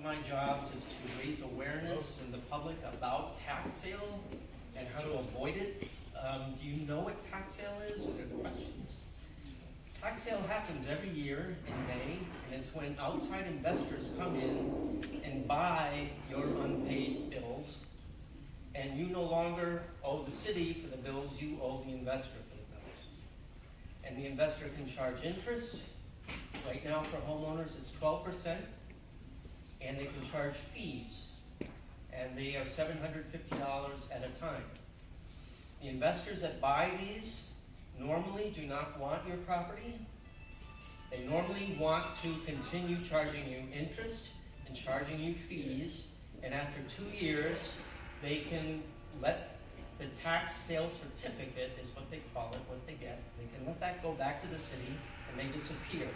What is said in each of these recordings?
my jobs is to raise awareness in the public about tax sale and how to avoid it. Do you know what tax sale is? Are there questions? Tax sale happens every year in May, and it's when outside investors come in and buy your unpaid bills, and you no longer owe the city for the bills, you owe the investor for the bills. And the investor can charge interest. Right now for homeowners it's 12%, and they can charge fees, and they are $750 at a time. The investors that buy these normally do not want your property. They normally want to continue charging you interest and charging you fees, and after 2 years, they can let the tax sale certificate, is what they call it, what they get, they can let that go back to the city and they disappear.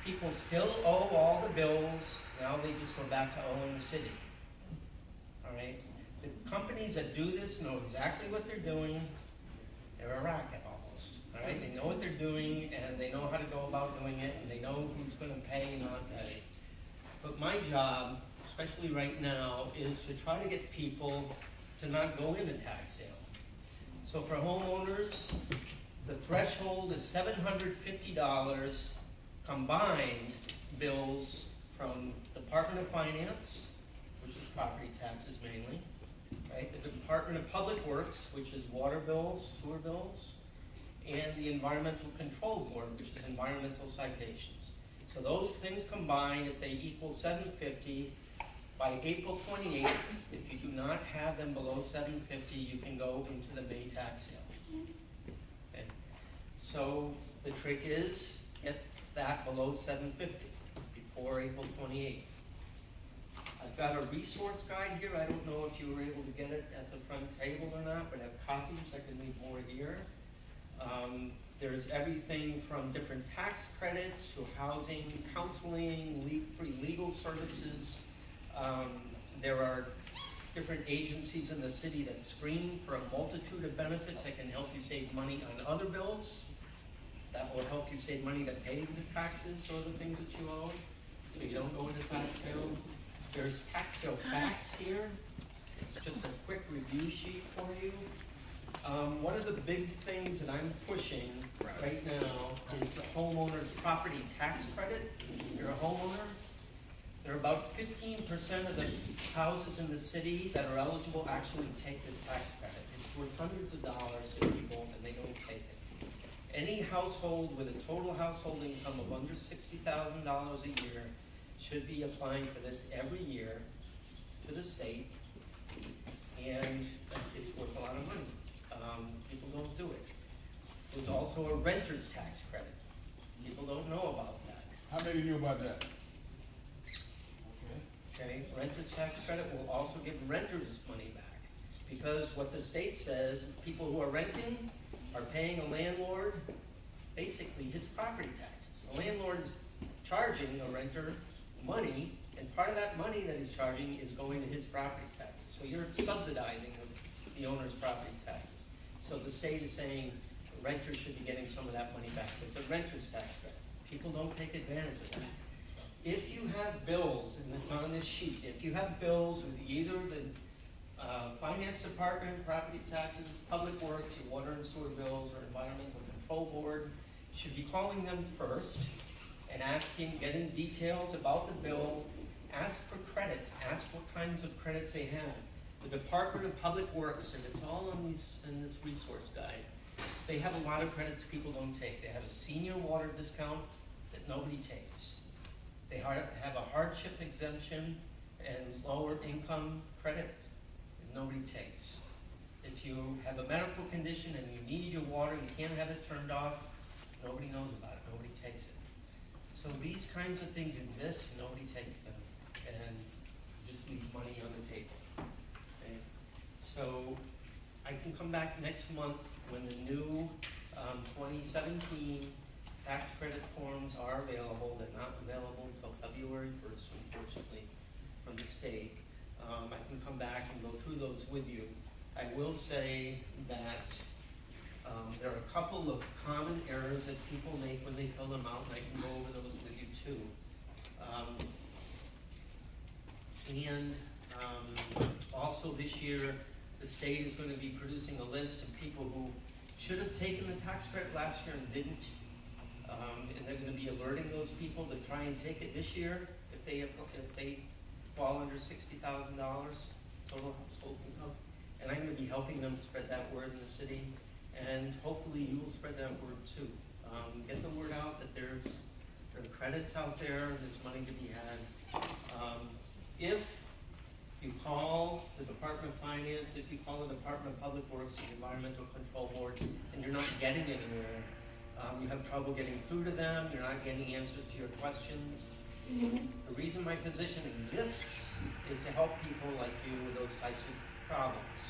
People still owe all the bills, now they just go back to owing the city. All right? The companies that do this know exactly what they're doing. They're a racket almost. All right? They know what they're doing, and they know how to go about doing it, and they know who's going to pay and not pay. But my job, especially right now, is to try to get people to not go into tax sale. So for homeowners, the threshold is $750 combined bills from Department of Finance, which is property taxes mainly, right? The Department of Public Works, which is water bills, sewer bills, and the Environmental Control Board, which is environmental citations. So those things combined, if they equal $750, by April 28th, if you do not have them below $750, you can go into the May tax sale. Okay. So the trick is get that below $750 before April 28th. I've got a resource guide here. I don't know if you were able to get it at the front table or not, but I have copies. I can leave more here. There's everything from different tax credits to housing, counseling, free legal services. There are different agencies in the city that screen for a multitude of benefits that can help you save money on other bills. That will help you save money to pay the taxes or the things that you owe, so you don't go into tax sale. There's tax sale facts here. It's just a quick review sheet for you. One of the big things that I'm pushing right now is the homeowner's property tax credit. If you're a homeowner, there are about 15% of the houses in the city that are eligible actually take this tax credit. It's worth hundreds of dollars to people, and they don't take it. Any household with a total household income of under $60,000 a year should be applying for this every year to the state, and it's worth a lot of money. People don't do it. There's also a renter's tax credit. People don't know about that. How many knew about that? Okay, renter's tax credit will also give renters money back, because what the state says is people who are renting are paying a landlord basically his property taxes. The landlord is charging a renter money, and part of that money that he's charging is going to his property taxes. So you're subsidizing the owner's property taxes. So the state is saying the renters should be getting some of that money back. It's a renter's tax credit. People don't take advantage of that. If you have bills, and it's on this sheet, if you have bills with either the Finance Department, property taxes, Public Works, your water and sewer bills, or Environmental Control Board, you should be calling them first and getting details about the bill. Ask for credits. Ask what kinds of credits they have. The Department of Public Works, and it's all in this resource guide, they have a lot of credits people don't take. They have a senior water discount that nobody takes. They have a hardship exemption and lower income credit that nobody takes. If you have a medical condition and you need your water, you can't have it turned off, nobody knows about it, nobody takes it. So these kinds of things exist, nobody takes them, and just leave money on the table. Okay? So I can come back next month when the new 2017 tax credit forms are available. They're not available until February 1st, unfortunately, from the state. I can come back and go through those with you. I will say that there are a couple of common errors that people make when they fill them out, and I can go over those with you too. And also this year, the state is going to be producing a list of people who should have taken the tax credit last year and didn't. And they're going to be alerting those people to try and take it this year if they fall under $60,000 total household income. And I'm going to be helping them spread that word in the city, and hopefully you will spread that word too. Get the word out that there are credits out there, there's money to be had. If you call the Department of Finance, if you call the Department of Public Works, the Environmental Control Board, and you're not getting anywhere, you have trouble getting through to them, you're not getting answers to your questions. The reason my position exists is to help people like you with those types of problems.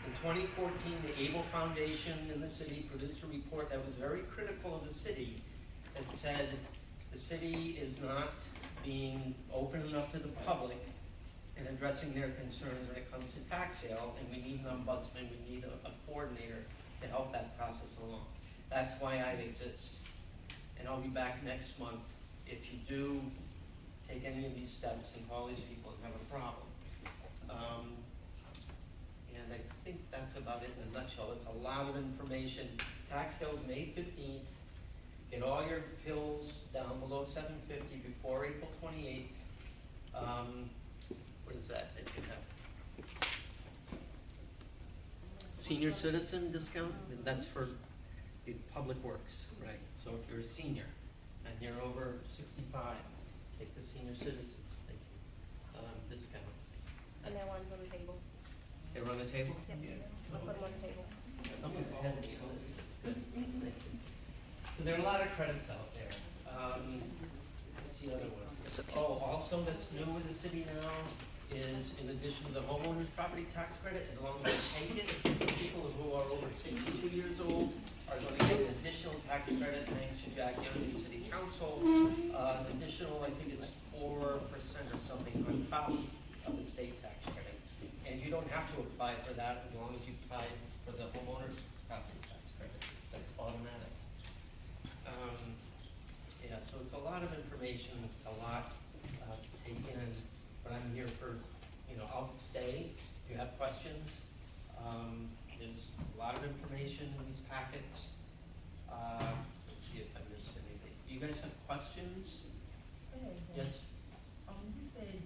In 2014, the Able Foundation in the city produced a report that was very critical of the city that said the city is not being open enough to the public and addressing their concerns when it comes to tax sale, and we need an ombudsman, we need a coordinator to help that process along. That's why I exist. And I'll be back next month if you do take any of these steps and call these people and have a problem. And I think that's about it in a nutshell. It's a lot of information. Tax sales May 15th. Get all your bills down below $750 before April 28th. What is that you have? Senior citizen discount? That's for the public works, right? So if you're a senior and you're over 65, take the senior citizen discount. And that one's on the table. They were on the table? Yep. I'll put them on the table. Someone's ahead of me on this, that's good. Thank you. So there are a lot of credits out there. What's the other one? Oh, also that's new with the city now is, in addition to the homeowner's property tax credit, as long as they take it, people who are over 62 years old are going to get an additional tax credit thanks to Jack Young and City Council. An additional, I think it's 4% or something on top of the state tax credit. And you don't have to apply for that as long as you apply for the homeowner's property tax credit. That's automatic. Yeah, so it's a lot of information. It's a lot to take in. But I'm here for, I'll stay if you have questions. There's a lot of information in these packets. Let's see if I missed anything. Do you guys have questions? Yes? You said,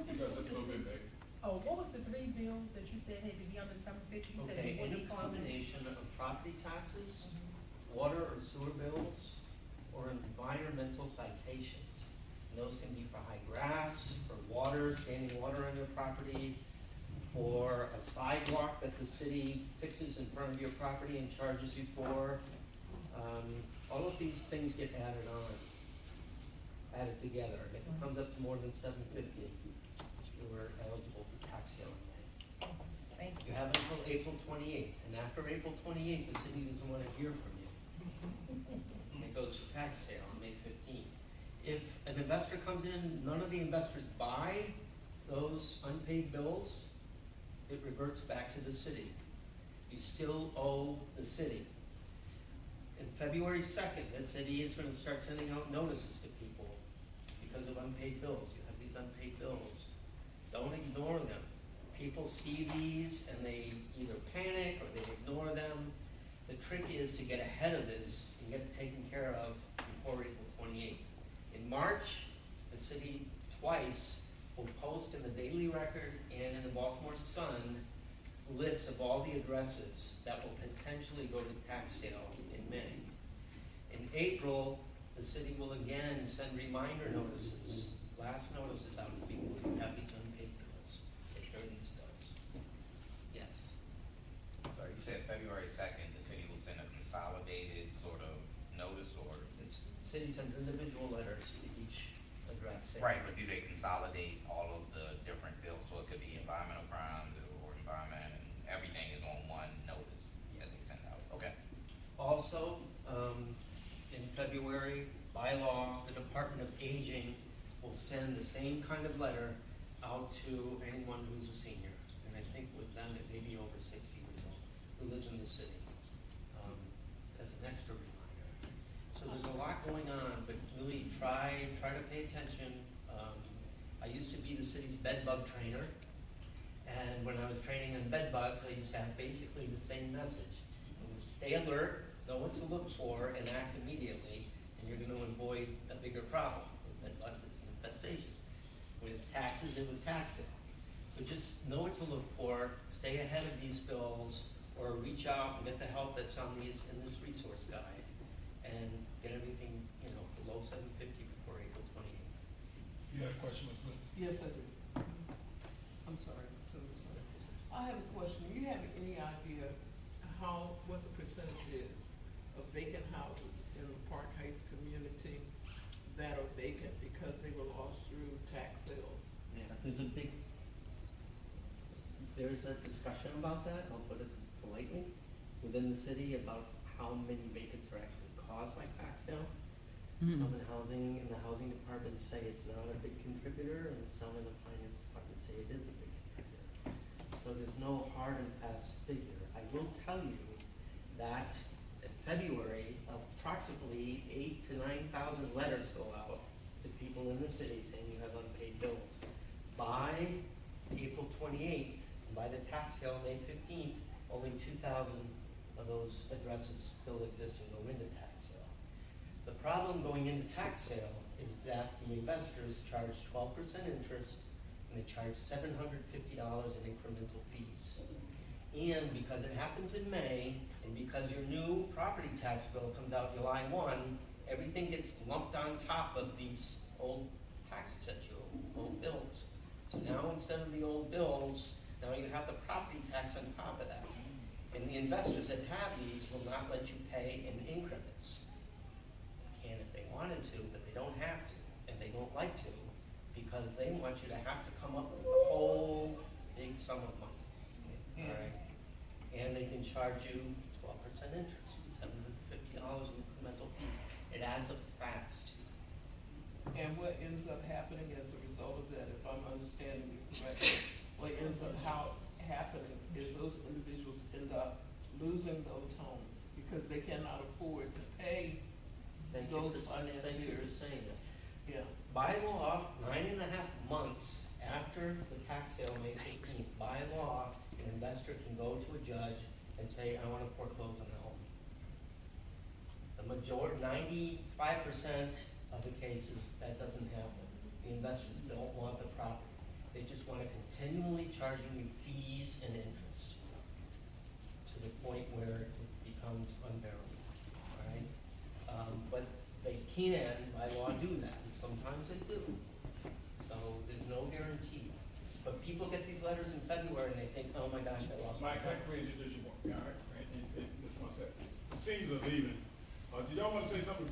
You got this a little bit big. what was the 3 bills that you said had to be under 750? You said Okay, they wouldn't any come. combination of property taxes, water or sewer bills, or environmental citations. And those can be for high grass, for water, standing water on your property, for a sidewalk that the city fixes in front of your property and charges you for. All of these things get added together. If it comes up to more than $750, you are eligible for tax sale in May. Thank You have until April 28th, and after April 28th, the city doesn't want to hear from you. And it goes to tax sale on May 15th. If an investor comes in, none of the investors buy those unpaid bills, it reverts back to the city. You still owe the city. In February 2nd, the city is going to start sending out notices to people because of unpaid bills. You have these unpaid bills. Don't ignore them. People see these and they either panic or they ignore them. The trick is to get ahead of this and get it taken care of before April 28th. In March, the city twice will post in the Daily Record and in the Baltimore Sun lists of all the addresses that will potentially go to tax sale in May. In April, the city will again send reminder notices, blast notices out to people who have these unpaid bills, if there are these bills. Yes. Sorry, you said February 2nd, the city will send a consolidated sort of notice, or? The city sends individual letters to each address. Right, but do they consolidate all of the different bills, so it could be environmental crimes or environment, and everything is on one notice that they send out? Okay. Also, in February, by law, the Department of Aging will send the same kind of letter out to anyone who's a senior. And I think with them, it may be over 60 years old, who lives in the city, as an extra reminder. So there's a lot going on, but really try to pay attention. I used to be the city's bed bug trainer. And when I was training in bed bugs, I used to have basically the same message. It was stay alert, know what to look for, and act immediately, and you're gonna avoid a bigger problem. With bed bugs, it's an infestation. With taxes, it was tax sale. So just know what to look for, stay ahead of these bills, or reach out and get the help that's on these, in this resource guide, and get everything, below $750 before April 28th. You had a question, Ms. Wood? Yes, I do. I'm sorry, I have a question. Do you have any idea what the percentage is of vacant houses in the Park Heights community that are vacant because they were lost through tax sales? Yeah, there's a discussion about that, I'll put it politely, within the city about how many vacants are actually caused by tax sale. Some in the housing department say it's not a big contributor, and some in the finance department say it is a big contributor. So there's no hard and fast figure. I will tell you that in February, approximately 8,000 to 9,000 letters go out to people in the city saying you have unpaid bills. By April 28th, by the tax sale May 15th, only 2,000 of those addresses still exist and go into tax sale. The problem going into tax sale is that the investors charge 12% interest and they charge $750 in incremental fees. And because it happens in May, and because your new property tax bill comes out July 1, everything gets lumped on top of these old taxes that you owe, old bills. So now instead of the old bills, now you have the property tax on top of that. And the investors that have these will not let you pay in increments. They can if they wanted to, but they don't have to, and they don't like to, because they want you to have to come up with a whole big sum of money. All right? And they can charge you 12% interest, $750 in incremental fees. It adds up fast. And what ends up happening as a result of that, if I'm understanding you correctly, what ends up happening is those individuals end up losing those homes because they cannot afford to pay Thank you those for financiers. saying that. Yeah. By law, 9.5 months after the tax sale May 15th, by law, an investor can go to a judge and say, I want to foreclose on the home. The majority, 95% of the cases, that doesn't happen. The investors don't want the property. They just want to continually charging you fees and interest to the point where it becomes unbearable, all right? But they can, by law, do that, and sometimes they do. So there's no guarantee. But people get these letters in February and they think, oh my gosh, I lost my Mike, can I house. create you, all right? Just one second. The scenes are leaving. Did y'all want to say something before